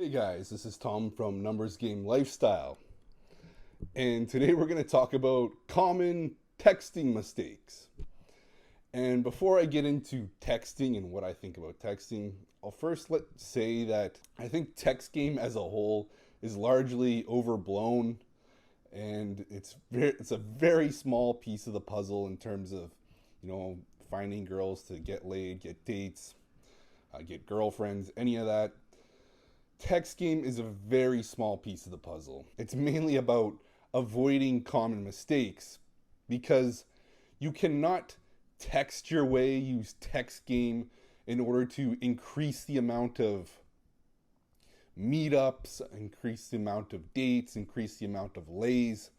Hey guys, this is Tom from Numbers Game Lifestyle, and today we're going to talk about common texting mistakes. And before I get into texting and what I think about texting, I'll first say that I think text game as a whole is largely overblown, and it's a very small piece of the puzzle in terms of finding girls to get laid, get dates, get girlfriends, any of that. Text game is a very small piece of the puzzle. It's mainly about avoiding common mistakes because you cannot text your way, use text game in order to increase the amount of meetups, increase the amount of dates, increase the amount of lays.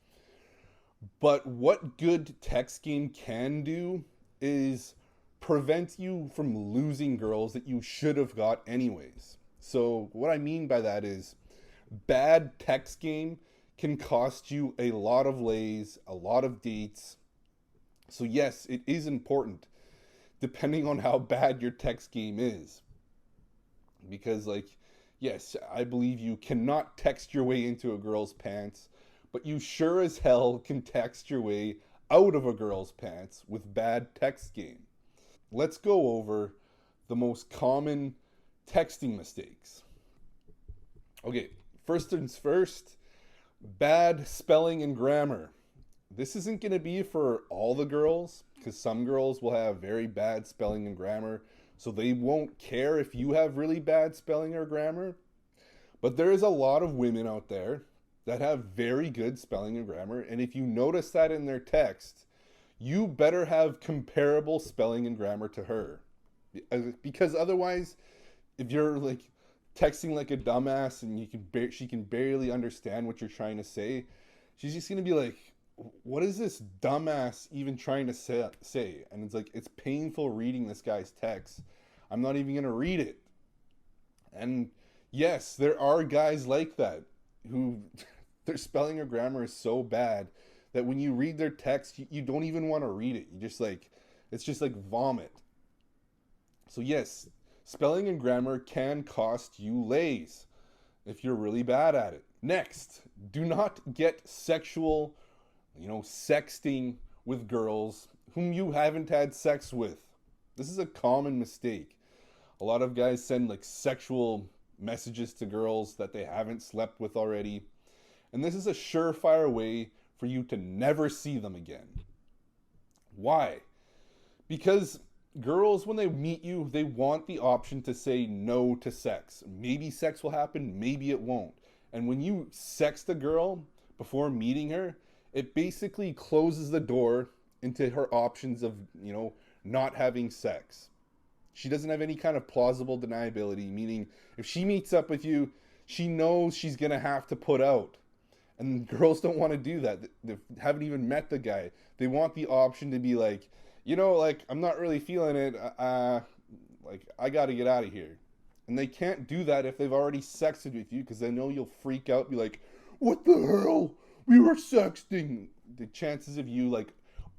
But what good text game can do is prevent you from losing girls that you should have got anyways. So what I mean by that is bad text game can cost you a lot of lays, a lot of dates. So yes, it is important depending on how bad your text game is. Because yes, I believe you cannot text your way into a girl's pants, but you sure as hell can text your way out of a girl's pants with bad text game. Let's go over the most common texting mistakes. Okay, first things first, bad spelling and grammar. This isn't going to be for all the girls because some girls will have very bad spelling and grammar, so they won't care if you have really bad spelling or grammar. But there is a lot of women out there that have very good spelling and grammar, and if you notice that in their text, you better have comparable spelling and grammar to her. Because otherwise, if you're texting like a dumbass and she can barely understand what you're trying to say, she's just gonna be like, "What is this dumbass even trying to say?" And it's painful reading this guy's text. I'm not even gonna read it. And yes, there are guys like that who their spelling or grammar is so bad that when you read their text, you don't even want to read it. You just it's just like vomit. So yes, spelling and grammar can cost you lays if you're really bad at it. Next, do not get sexual, sexting with girls whom you haven't had sex with. This is a common mistake. A lot of guys send sexual messages to girls that they haven't slept with already. And this is a surefire way for you to never see them again. Why? Because girls, when they meet you, they want the option to say no to sex. Maybe sex will happen, maybe it won't. And when you sext a girl before meeting her, it basically closes the door into her options of, not having sex. She doesn't have any kind of plausible deniability, meaning if she meets up with you, she knows she's going to have to put out. And girls don't want to do that. They haven't even met the guy. They want the option to be I'm not really feeling it. I got to get out of here. And they can't do that if they've already sexted with you because they know you'll freak out, be like, "What the hell? We were sexting." The chances of you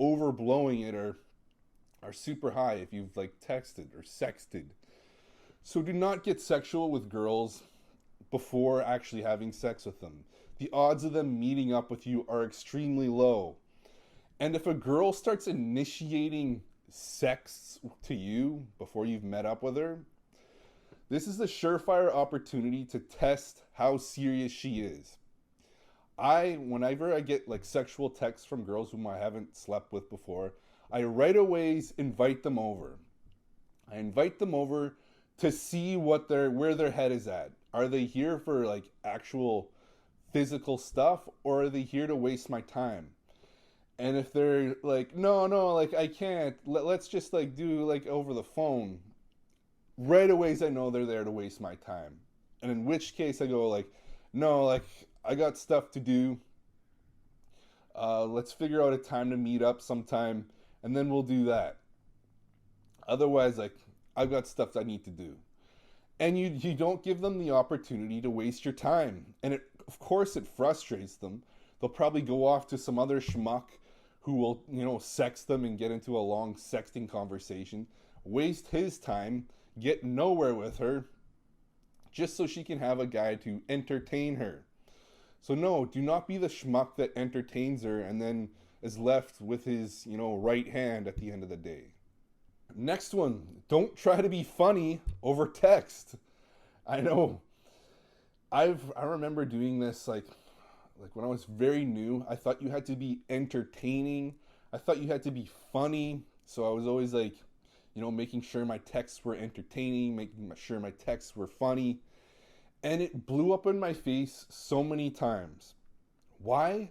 overblowing it are super high if you've texted or sexted. So do not get sexual with girls before actually having sex with them. The odds of them meeting up with you are extremely low. And if a girl starts initiating sex to you before you've met up with her, this is a surefire opportunity to test how serious she is. Whenever I get sexual texts from girls whom I haven't slept with before, I right away invite them over. I invite them over to see where their head is at. Are they here for actual physical stuff, or are they here to waste my time? And if they're no, I can't. Let's just do over the phone. Right away, I know they're there to waste my time. And in which case, I go no, I got stuff to do. Let's figure out a time to meet up sometime, and then we'll do that. Otherwise, I've got stuff I need to do. And you don't give them the opportunity to waste your time. And of course it frustrates them. They'll probably go off to some other schmuck who will, sext them and get into a long sexting conversation, waste his time, get nowhere with her, just so she can have a guy to entertain her. So no, do not be the schmuck that entertains her and then is left with his, right hand at the end of the day. Next one, don't try to be funny over text. I know. I remember doing this like when I was very new. I thought you had to be entertaining. I thought you had to be funny. So I was always like, making sure my texts were entertaining, making sure my texts were funny. And it blew up in my face so many times. Why?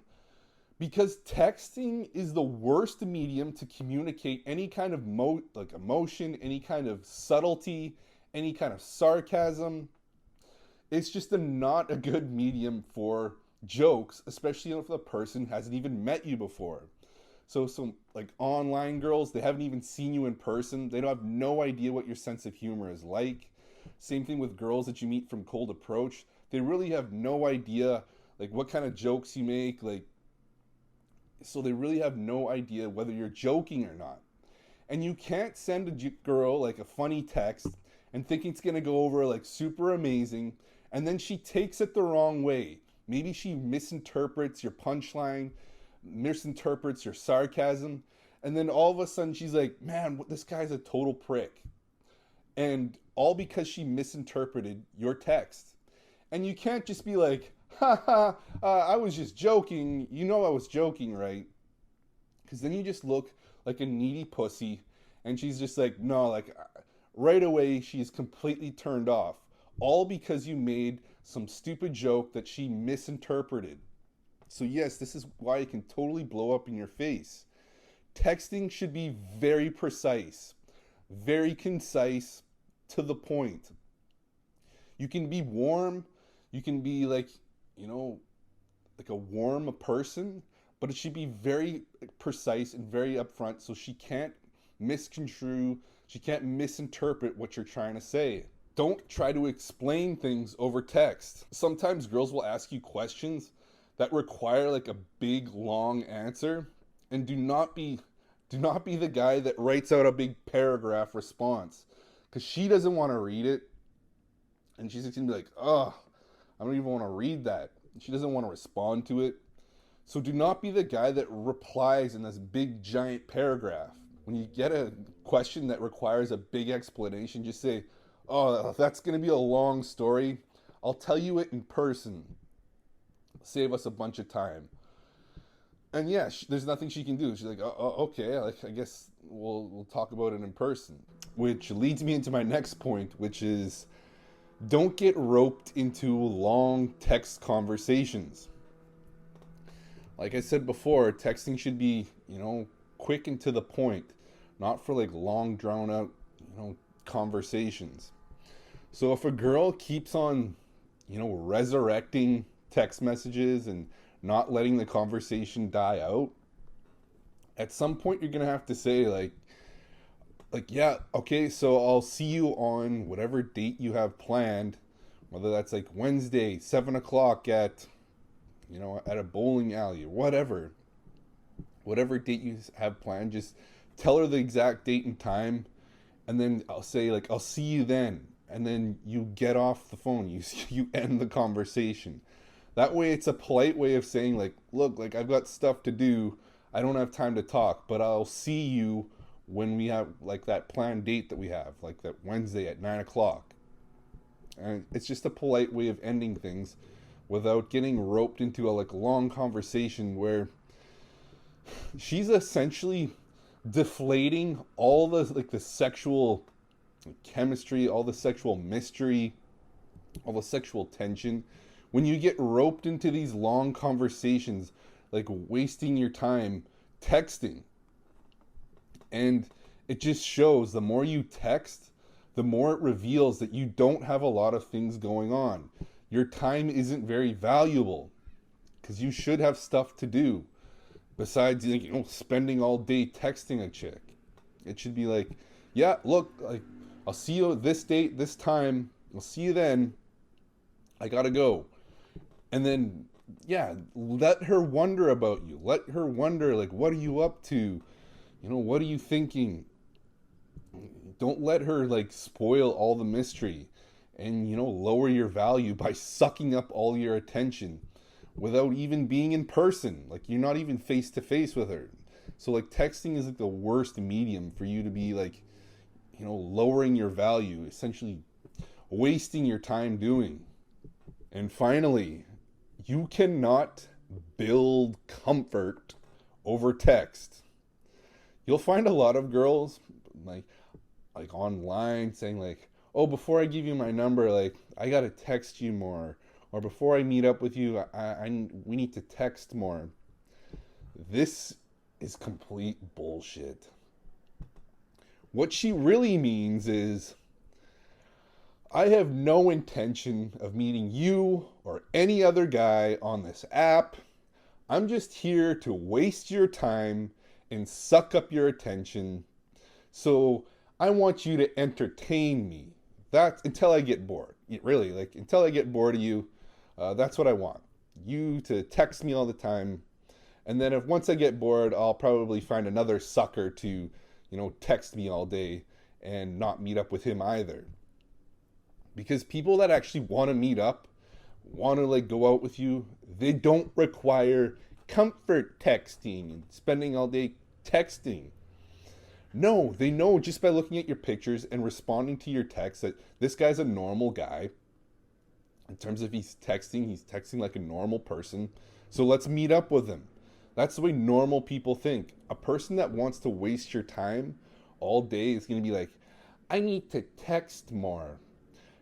Because texting is the worst medium to communicate any kind of emotion, any kind of subtlety, any kind of sarcasm. It's just not a good medium for jokes, especially if the person hasn't even met you before. So some like online girls, they haven't even seen you in person. They don't have no idea what your sense of humor is like. Same thing with girls that you meet from cold approach. They really have no idea like what kind of jokes you make, so they really have no idea whether you're joking or not. And you can't send a girl like a funny text and think it's going to go over like super amazing, and then she takes it the wrong way. Maybe she misinterprets your punchline, misinterprets your sarcasm, and then all of a sudden she's like, man, this guy's a total prick. And all because she misinterpreted your text. And you can't just be like, I was just joking. I was joking, right? Because then you just look like a needy pussy, and she's just like, no, like right away she's completely turned off. All because you made some stupid joke that she misinterpreted. So yes, this is why it can totally blow up in your face. Texting should be very precise, very concise, to the point. You can be warm, you can be like a warm person, but it should be very precise and very upfront so she can't misconstrue, she can't misinterpret what you're trying to say. Don't try to explain things over text. Sometimes girls will ask you questions that require like a big long answer, and do not be the guy that writes out a big paragraph response, because she doesn't want to read it, and she's just gonna be like, oh, I don't even want to read that. She doesn't want to respond to it. So do not be the guy that replies in this big giant paragraph. When you get a question that requires a big explanation, just say, oh, that's going to be a long story. I'll tell you it in person. Save us a bunch of time. And yeah, there's nothing she can do. She's like, oh, okay, I guess we'll talk about it in person. Which leads me into my next point, which is, don't get roped into long text conversations. Like I said before, texting should be, quick and to the point, not for like long drawn out, conversations. So if a girl keeps on, resurrecting text messages and not letting the conversation die out, at some point you're going to have to say like, yeah, okay, so I'll see you on whatever date you have planned, whether that's like Wednesday, 7 o'clock at a bowling alley or whatever date you have planned. Just tell her the exact date and time, and then I'll say like, I'll see you then, and then you get off the phone, you end the conversation. That way it's a polite way of saying like, look, like I've got stuff to do, I don't have time to talk, but I'll see you when we have like that planned date that we have, like that Wednesday at 9 o'clock. And it's just a polite way of ending things without getting roped into a like long conversation where she's essentially deflating all the like the sexual chemistry, all the sexual mystery, all the sexual tension. When you get roped into these long conversations, like wasting your time texting. And it just shows, the more you text, the more it reveals that you don't have a lot of things going on. Your time isn't very valuable because you should have stuff to do besides spending all day texting a chick. It should be like, yeah, look, like I'll see you at this date, this time. I'll see you then. I gotta go. And then, yeah, let her wonder about you. Let her wonder, like, what are you up to? What are you thinking? Don't let her like spoil all the mystery. and, lower your value by sucking up all your attention without even being in person. Like, you're not even face to face with her. So like texting is like the worst medium for you to be like, lowering your value, essentially wasting your time doing. And finally, you cannot build comfort over text. You'll find a lot of girls like online saying like, oh, before I give you my number, like I gotta text you more, or before I meet up with you, we need to text more. This is complete bullshit. What she really means is, I have no intention of meeting you or any other guy on this app. I'm just here to waste your time and suck up your attention. So I want you to entertain me. That's until I get bored. Really, like until I get bored of you, that's what I want. You to text me all the time. And then once I get bored, I'll probably find another sucker to, text me all day and not meet up with him either. Because people that actually want to meet up, want to like go out with you, they don't require comfort texting and spending all day texting. No, they know just by looking at your pictures and responding to your text that this guy's a normal guy. In terms of he's texting like a normal person. So let's meet up with him. That's the way normal people think. A person that wants to waste your time all day is going to be like, I need to text more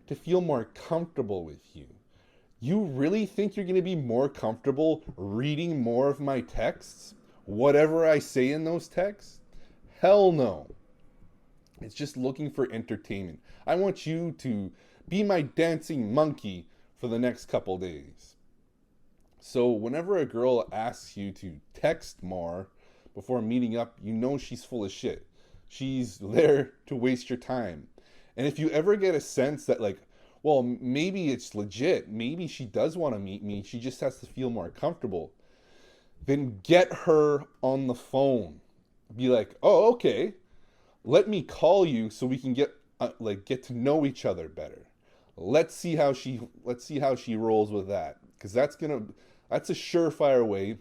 to feel more comfortable with you. You really think you're going to be more comfortable reading more of my texts? Whatever I say in those texts? Hell no. It's just looking for entertainment. I want you to be my dancing monkey for the next couple days. So whenever a girl asks you to text more before meeting up, she's full of shit. She's there to waste your time. And if you ever get a sense that like, well, maybe it's legit, maybe she does want to meet me, she just has to feel more comfortable, then get her on the phone. Be like, oh, okay, let me call you so we can get to know each other better. Let's see how she rolls with that, because that's a surefire way.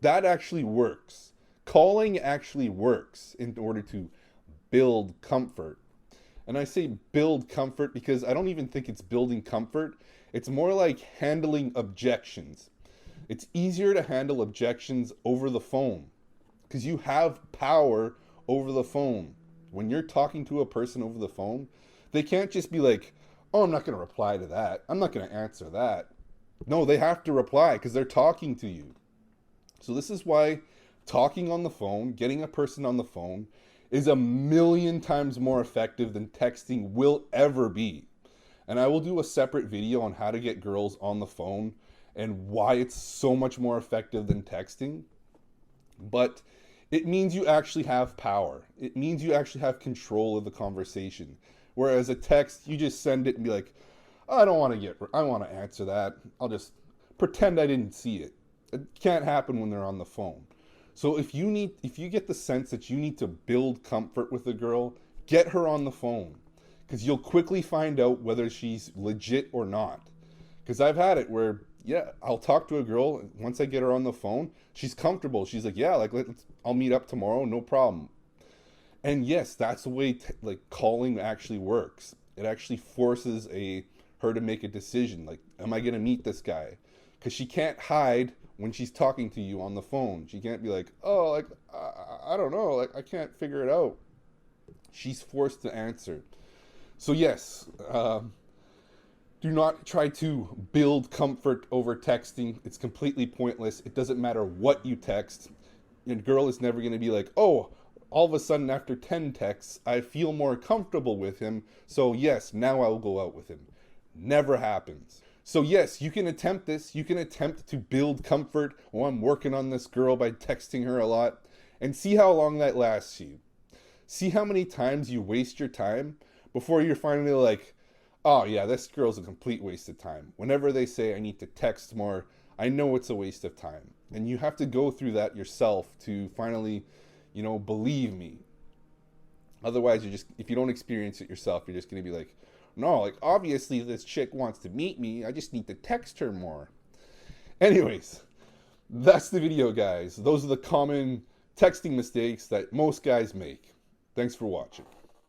That actually works. Calling actually works in order to build comfort. And I say build comfort because I don't even think it's building comfort. It's more like handling objections. It's easier to handle objections over the phone because you have power over the phone. When you're talking to a person over the phone, they can't just be like, oh, I'm not going to reply to that. I'm not going to answer that. No, they have to reply because they're talking to you. So this is why talking on the phone, getting a person on the phone, is 1,000,000 times more effective than texting will ever be. And I will do a separate video on how to get girls on the phone and why it's so much more effective than texting. But it means you actually have power. It means you actually have control of the conversation. Whereas a text, you just send it and be like, I want to answer that. I'll just pretend I didn't see it. It can't happen when they're on the phone. So if you get the sense that you need to build comfort with a girl, get her on the phone. Because you'll quickly find out whether she's legit or not. Because I've had it where, I'll talk to a girl. Once I get her on the phone, she's comfortable. She's like, I'll meet up tomorrow, no problem. And yes, that's the way calling actually works. It actually forces her to make a decision. Like, am I going to meet this guy? Because she can't hide when she's talking to you on the phone. She can't be like, oh, I don't know, I can't figure it out. She's forced to answer. So yes, do not try to build comfort over texting. It's completely pointless. It doesn't matter what you text. A girl is never going to be like, oh, all of a sudden after 10 texts, I feel more comfortable with him. So yes, now I'll go out with him. Never happens. So yes, you can attempt this. You can attempt to build comfort. Oh, I'm working on this girl by texting her a lot. And see how long that lasts you. See how many times you waste your time before you're finally like, oh yeah, this girl's a complete waste of time. Whenever they say I need to text more, I know it's a waste of time. And you have to go through that yourself to finally, believe me. Otherwise, if you don't experience it yourself, you're just going to be like, No, like, obviously this chick wants to meet me. I just need to text her more. Anyways, that's the video, guys. Those are the common texting mistakes that most guys make. Thanks for watching.